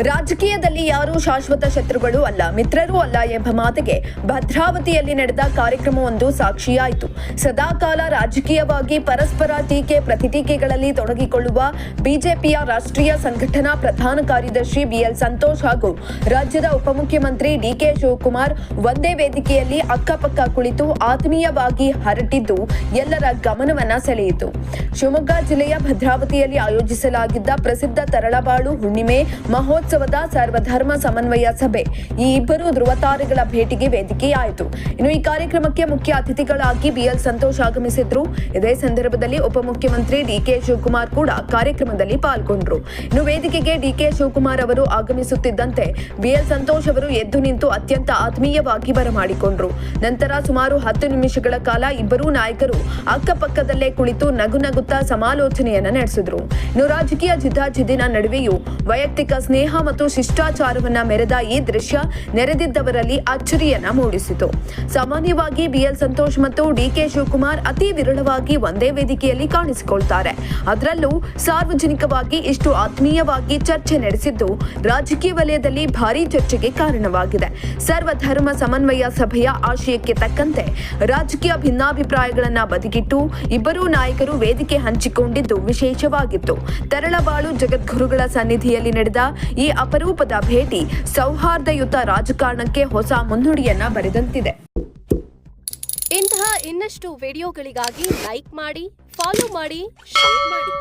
ರಾಜಕೀಯದಲ್ಲಿ ಯಾರೂ ಶಾಶ್ವತ ಶತ್ರುಗಳು ಅಲ್ಲ, ಮಿತ್ರರೂ ಅಲ್ಲ ಎಂಬ ಮಾತಿಗೆ ಭದ್ರಾವತಿಯಲ್ಲಿ ನಡೆದ ಕಾರ್ಯಕ್ರಮವೊಂದು ಸಾಕ್ಷಿಯಾಯಿತು. ಸದಾಕಾಲ ರಾಜಕೀಯವಾಗಿ ಪರಸ್ಪರ ಟೀಕೆ ಪ್ರತಿಟೀಕೆಗಳಲ್ಲಿ ತೊಡಗಿಕೊಳ್ಳುವ ಬಿಜೆಪಿಯ ರಾಷ್ಟ್ರೀಯ ಸಂಘಟನಾ ಪ್ರಧಾನ ಕಾರ್ಯದರ್ಶಿ ಬಿಎಲ್ ಸಂತೋಷ್ ಹಾಗೂ ರಾಜ್ಯದ ಉಪಮುಖ್ಯಮಂತ್ರಿ ಡಿಕೆ ಶಿವಕುಮಾರ್ ಒಂದೇ ವೇದಿಕೆಯಲ್ಲಿ ಅಕ್ಕಪಕ್ಕ ಕುಳಿತು ಆತ್ಮೀಯವಾಗಿ ಹರಟಿದ್ದು ಎಲ್ಲರ ಗಮನವನ್ನ ಸೆಳೆಯಿತು. ಶಿವಮೊಗ್ಗ ಜಿಲ್ಲೆಯ ಭದ್ರಾವತಿಯಲ್ಲಿ ಆಯೋಜಿಸಲಾಗಿದ್ದ ಪ್ರಸಿದ್ಧ ತರಳಬಾಳು ಹುಣ್ಣಿಮೆ ಮಹೋತ್ಸವದ ಸರ್ವಧರ್ಮ ಸಮನ್ವಯ ಸಭೆ ಈ ಇಬ್ಬರು ಧ್ರುವತಾರೆಗಳ ಭೇಟಿಗೆ ವೇದಿಕೆಯಾಯಿತು. ಇನ್ನು ಈ ಕಾರ್ಯಕ್ರಮಕ್ಕೆ ಮುಖ್ಯ ಅತಿಥಿಗಳಾಗಿ ಬಿಎಲ್ ಸಂತೋಷ್ ಆಗಮಿಸಿದ್ರು. ಇದೇ ಸಂದರ್ಭದಲ್ಲಿ ಉಪಮುಖ್ಯಮಂತ್ರಿ ಡಿಕೆ ಶಿವಕುಮಾರ್ ಕೂಡ ಕಾರ್ಯಕ್ರಮದಲ್ಲಿ ಪಾಲ್ಗೊಂಡ್ರು. ಇನ್ನು ವೇದಿಕೆಗೆ ಡಿಕೆ ಶಿವಕುಮಾರ್ ಅವರು ಆಗಮಿಸುತ್ತಿದ್ದಂತೆ ಬಿಎಲ್ ಸಂತೋಷ್ ಅವರು ಎದ್ದು ನಿಂತು ಅತ್ಯಂತ ಆತ್ಮೀಯವಾಗಿ ಬರಮಾಡಿಕೊಂಡ್ರು. ನಂತರ ಸುಮಾರು 10 ನಿಮಿಷಗಳ ಕಾಲ ಇಬ್ಬರೂ ನಾಯಕರು ಅಕ್ಕಪಕ್ಕದಲ್ಲೇ ಕುಳಿತು ನಗುನಗುತ್ತಾ ಸಮಾಲೋಚನೆಯನ್ನ ನಡೆಸಿದ್ರು. ಇನ್ನು ರಾಜಕೀಯ ಜಿದ್ದಾಜಿದ್ದಿನ ನಡುವೆಯೂ ವೈಯಕ್ತಿಕ ಸ್ನೇಹ ಮತ್ತು ಶಿಷ್ಟಾಚಾರವನ್ನ ಮೆರೆದ ಈ ದೃಶ್ಯ ನೆರೆದಿದ್ದವರಲ್ಲಿ ಅಚ್ಚರಿಯನ್ನ ಮೂಡಿಸಿತು. ಸಾಮಾನ್ಯವಾಗಿ ಬಿಎಲ್ ಸಂತೋಷ್ ಮತ್ತು ಡಿಕೆ ಶಿವಕುಮಾರ್ ಅತಿ ವಿರಳವಾಗಿ ಒಂದೇ ವೇದಿಕೆಯಲ್ಲಿ ಕಾಣಿಸಿಕೊಳ್ತಾರೆ. ಅದರಲ್ಲೂ ಸಾರ್ವಜನಿಕವಾಗಿ ಇಷ್ಟು ಆತ್ಮೀಯವಾಗಿ ಚರ್ಚೆ ನಡೆಸಿದ್ದು ರಾಜಕೀಯ ವಲಯದಲ್ಲಿ ಭಾರೀ ಚರ್ಚೆಗೆ ಕಾರಣವಾಗಿದೆ. ಸರ್ವಧರ್ಮ ಸಮನ್ವಯ ಸಭೆಯ ಆಶಯಕ್ಕೆ ತಕ್ಕಂತೆ ರಾಜಕೀಯ ಭಿನ್ನಾಭಿಪ್ರಾಯಗಳನ್ನ ಬದಿಗಿಟ್ಟು ಇಬ್ಬರೂ ನಾಯಕರು ವೇದಿಕೆ ಹಂಚಿಕೊಂಡಿದ್ದು ವಿಶೇಷವಾಗಿತ್ತು. ತರಳಬಾಳು ಜಗದ್ಗುರುಗಳ ಸನ್ನಿಧಿಯಲ್ಲಿ ನಡೆದ ಈ ಅಪರೂಪದ ಭೇಟಿ ಸೌಹಾರ್ದಯುತ ರಾಜಕಾರಣಕ್ಕೆ ಹೊಸ ಮುನ್ನುಡಿಯನ್ನ ಬರೆದಂತಿದೆ. ಇಂತಹ ಇನ್ನಷ್ಟು ವಿಡಿಯೋಗಳಿಗಾಗಿ ಲೈಕ್ ಮಾಡಿ, ಫಾಲೋ ಮಾಡಿ, ಶೇರ್ ಮಾಡಿ.